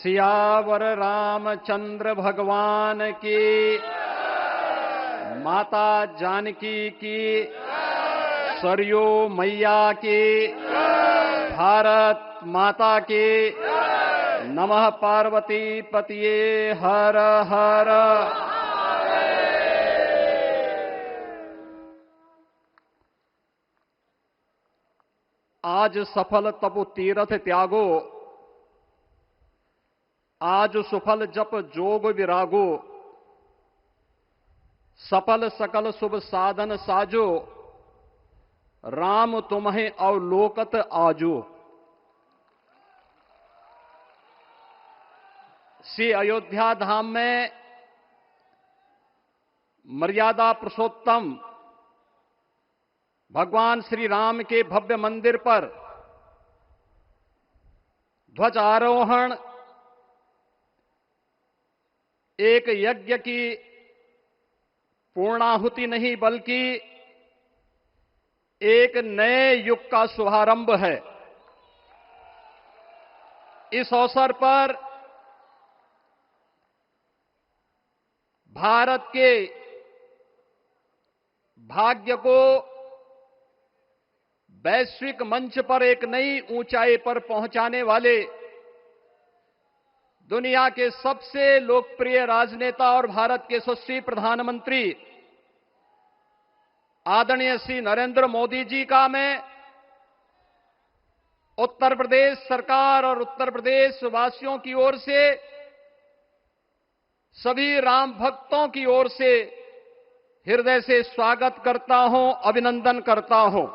सियावर रामचंद्र भगवान की, माता जानकी की, सरयू मैया की, भारत माता की, नमः पार्वती पतिये हर हर। आज सफल तपु तीरथ त्यागो, आज सुफल जप जोग विरागो, सफल सकल शुभ साधन साजो, राम तुम्हें अवलोकत आजो। श्री अयोध्या धाम में मर्यादा पुरुषोत्तम भगवान श्री राम के भव्य मंदिर पर ध्वजारोहण एक यज्ञ की पूर्णाहुति नहीं बल्कि एक नए युग का शुभारंभ है। इस अवसर पर भारत के भाग्य को वैश्विक मंच पर एक नई ऊंचाई पर पहुंचाने वाले दुनिया के सबसे लोकप्रिय राजनेता और भारत के यशस्वी प्रधानमंत्री आदरणीय श्री नरेंद्र मोदी जी का मैं उत्तर प्रदेश सरकार और उत्तर प्रदेश वासियों की ओर से, सभी राम भक्तों की ओर से हृदय से स्वागत करता हूं, अभिनंदन करता हूं।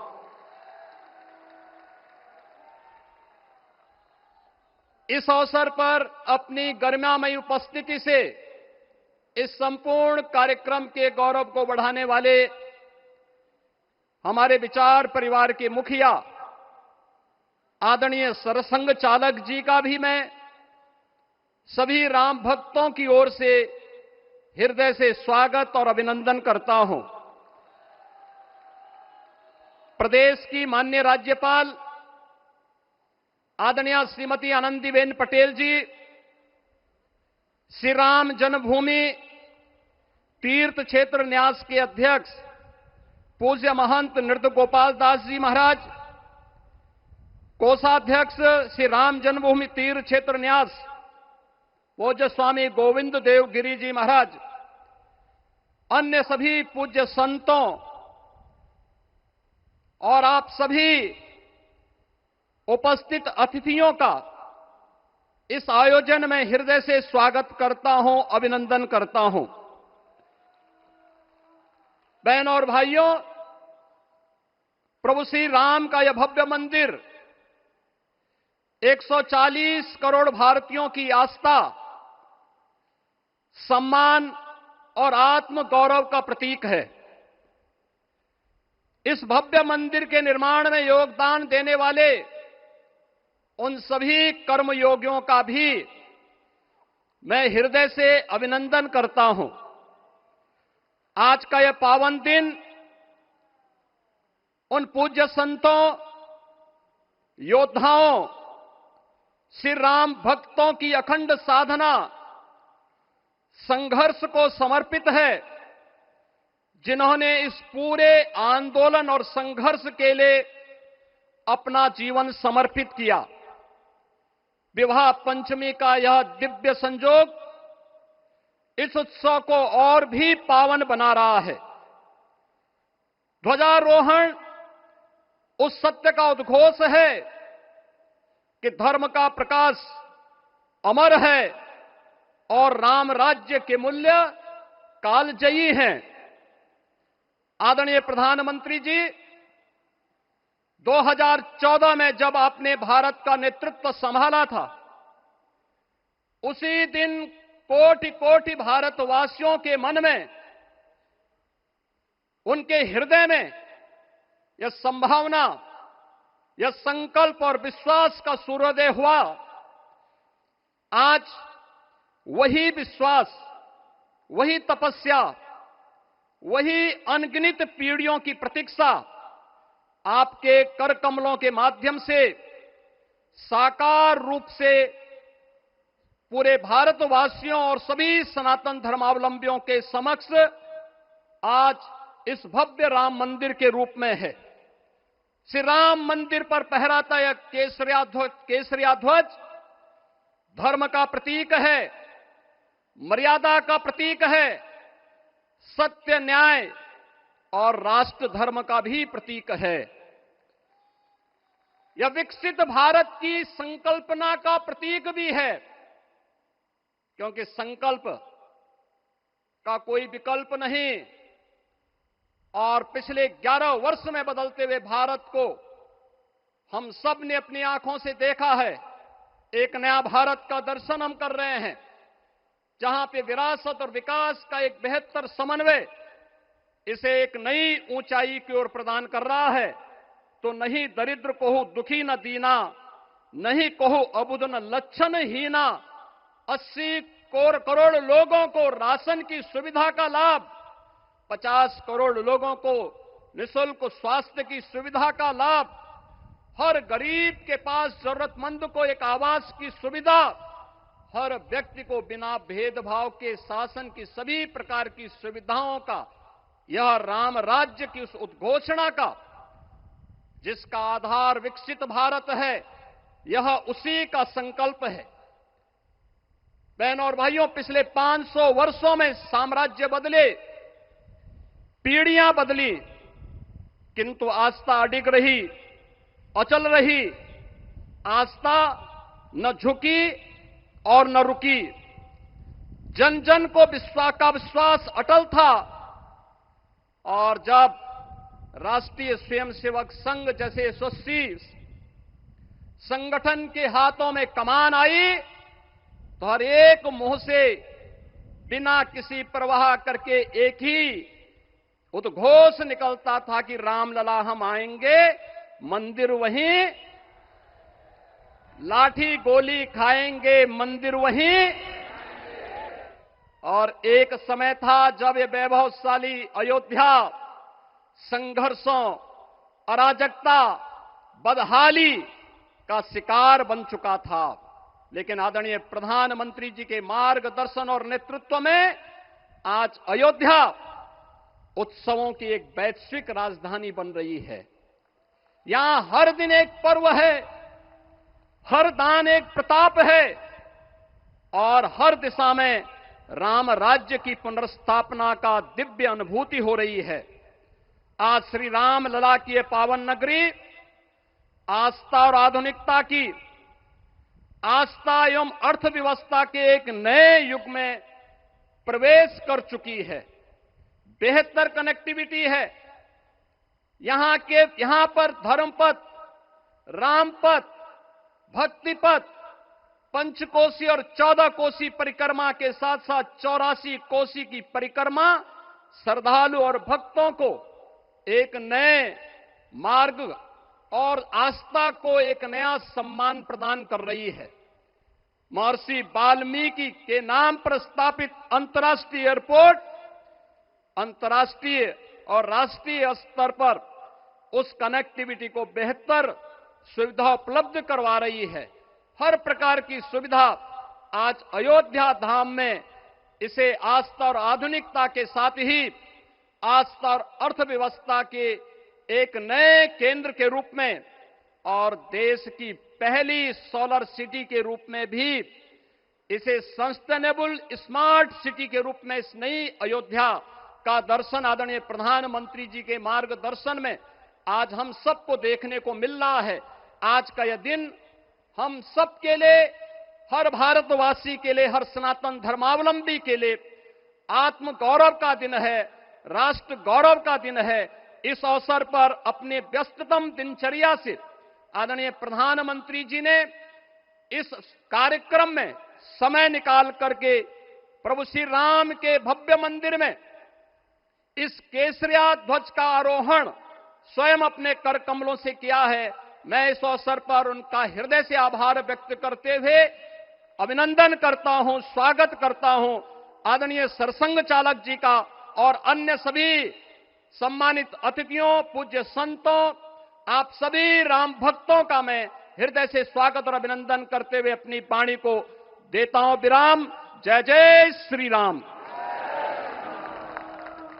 इस अवसर पर अपनी गरिमामयी उपस्थिति से इस संपूर्ण कार्यक्रम के गौरव को बढ़ाने वाले हमारे विचार परिवार के मुखिया आदरणीय सरसंघ चालक जी का भी मैं सभी राम भक्तों की ओर से हृदय से स्वागत और अभिनंदन करता हूं। प्रदेश की माननीय राज्यपाल आदरणीय श्रीमती आनंदीबेन पटेल जी, श्री राम जन्मभूमि तीर्थ क्षेत्र न्यास के अध्यक्ष पूज्य महंत नृत्य गोपाल दास जी महाराज, कोषाध्यक्ष श्री राम जन्मभूमि तीर्थ क्षेत्र न्यास पूज्य स्वामी गोविंद देव गिरी जी महाराज, अन्य सभी पूज्य संतों और आप सभी उपस्थित अतिथियों का इस आयोजन में हृदय से स्वागत करता हूं, अभिनंदन करता हूं। बहनों और भाइयों, प्रभु श्री राम का यह भव्य मंदिर 140 करोड़ भारतीयों की आस्था, सम्मान और आत्म गौरव का प्रतीक है। इस भव्य मंदिर के निर्माण में योगदान देने वाले उन सभी कर्मयोगियों का भी मैं हृदय से अभिनंदन करता हूं। आज का यह पावन दिन उन पूज्य संतों, योद्धाओं, श्री राम भक्तों की अखंड साधना, संघर्ष को समर्पित है, जिन्होंने इस पूरे आंदोलन और संघर्ष के लिए अपना जीवन समर्पित किया। विवाह पंचमी का यह दिव्य संयोग इस उत्सव को और भी पावन बना रहा है। ध्वजारोहण उस सत्य का उद्घोष है कि धर्म का प्रकाश अमर है और राम राज्य के मूल्य कालजयी हैं। आदरणीय प्रधानमंत्री जी, 2014 में जब आपने भारत का नेतृत्व संभाला था, उसी दिन कोटि कोटि भारतवासियों के मन में, उनके हृदय में यह संभावना, यह संकल्प और विश्वास का सूर्योदय हुआ। आज वही विश्वास, वही तपस्या, वही अनगिनत पीढ़ियों की प्रतीक्षा आपके कर कमलों के माध्यम से साकार रूप से पूरे भारतवासियों और सभी सनातन धर्मावलंबियों के समक्ष आज इस भव्य राम मंदिर के रूप में है। श्री राम मंदिर पर फहराता यह केसरिया ध्वज धर्म का प्रतीक है, मर्यादा का प्रतीक है, सत्य, न्याय और राष्ट्र धर्म का भी प्रतीक है। यह विकसित भारत की संकल्पना का प्रतीक भी है, क्योंकि संकल्प का कोई विकल्प नहीं। और पिछले 11 वर्ष में बदलते हुए भारत को हम सब ने अपनी आंखों से देखा है। एक नया भारत का दर्शन हम कर रहे हैं, जहां पे विरासत और विकास का एक बेहतर समन्वय इसे एक नई ऊंचाई की ओर प्रदान कर रहा है। तो नहीं दरिद्र को दुखी न दीना, नहीं कहो अबुद न लक्षण हीना। 80 करोड़ लोगों को राशन की सुविधा का लाभ, 50 करोड़ लोगों को निःशुल्क स्वास्थ्य की सुविधा का लाभ, हर गरीब के पास जरूरतमंद को एक आवास की सुविधा, हर व्यक्ति को बिना भेदभाव के शासन की सभी प्रकार की सुविधाओं का, यह राम राज्य की उस उद्घोषणा का जिसका आधार विकसित भारत है, यह उसी का संकल्प है। बहनों और भाइयों, पिछले 500 वर्षों में साम्राज्य बदले, पीढ़ियां बदली, किंतु आस्था अडिग रही, अचल रही। आस्था न झुकी और न रुकी। जन जन को विश्वास अटल था। और जब राष्ट्रीय स्वयंसेवक संघ जैसे यशस्वी संगठन के हाथों में कमान आई, तो हर एक मुंह से बिना किसी परवाह करके एक ही उद्घोष निकलता था कि रामलला हम आएंगे, मंदिर वहीं, लाठी गोली खाएंगे, मंदिर वहीं। और एक समय था जब ये वैभवशाली अयोध्या संघर्षों, अराजकता, बदहाली का शिकार बन चुका था। लेकिन आदरणीय प्रधानमंत्री जी के मार्गदर्शन और नेतृत्व में आज अयोध्या उत्सवों की एक वैश्विक राजधानी बन रही है। यहां हर दिन एक पर्व है, हर दान एक प्रताप है और हर दिशा में राम राज्य की पुनर्स्थापना का दिव्य अनुभूति हो रही है। आज श्री राम लला की ये पावन नगरी आस्था और आधुनिकता की, आस्था एवं अर्थव्यवस्था के एक नए युग में प्रवेश कर चुकी है। बेहतर कनेक्टिविटी है। यहां पर धर्मपथ, रामपथ, भक्तिपथ, पंचकोसी और 14 कोसी परिक्रमा के साथ साथ 84 कोसी की परिक्रमा श्रद्धालु और भक्तों को एक नए मार्ग और आस्था को एक नया सम्मान प्रदान कर रही है। महर्षि वाल्मीकि के नाम पर स्थापित अंतर्राष्ट्रीय एयरपोर्ट अंतर्राष्ट्रीय और राष्ट्रीय स्तर पर उस कनेक्टिविटी को बेहतर सुविधा उपलब्ध करवा रही है। हर प्रकार की सुविधा आज अयोध्या धाम में इसे आस्था और आधुनिकता के साथ ही आस्था और अर्थव्यवस्था के एक नए केंद्र के रूप में और देश की पहली सोलर सिटी के रूप में भी, इसे सस्टेनेबल स्मार्ट सिटी के रूप में इस नई अयोध्या का दर्शन आदरणीय प्रधानमंत्री जी के मार्गदर्शन में आज हम सबको देखने को मिल रहा है। आज का यह दिन हम सबके लिए, हर भारतवासी के लिए, हर सनातन धर्मावलंबी के लिए आत्म गौरव का दिन है, राष्ट्र गौरव का दिन है। इस अवसर पर अपने व्यस्ततम दिनचर्या से आदरणीय प्रधानमंत्री जी ने इस कार्यक्रम में समय निकाल करके प्रभु श्री राम के भव्य मंदिर में इस केसरिया ध्वज का आरोहण स्वयं अपने कर कमलों से किया है। मैं इस अवसर पर उनका हृदय से आभार व्यक्त करते हुए अभिनंदन करता हूं, स्वागत करता हूं आदरणीय सरसंघ चालक जी का और अन्य सभी सम्मानित अतिथियों, पूज्य संतों, आप सभी राम भक्तों का मैं हृदय से स्वागत और अभिनंदन करते हुए अपनी वाणी को देता हूं विराम। जय जय श्री राम।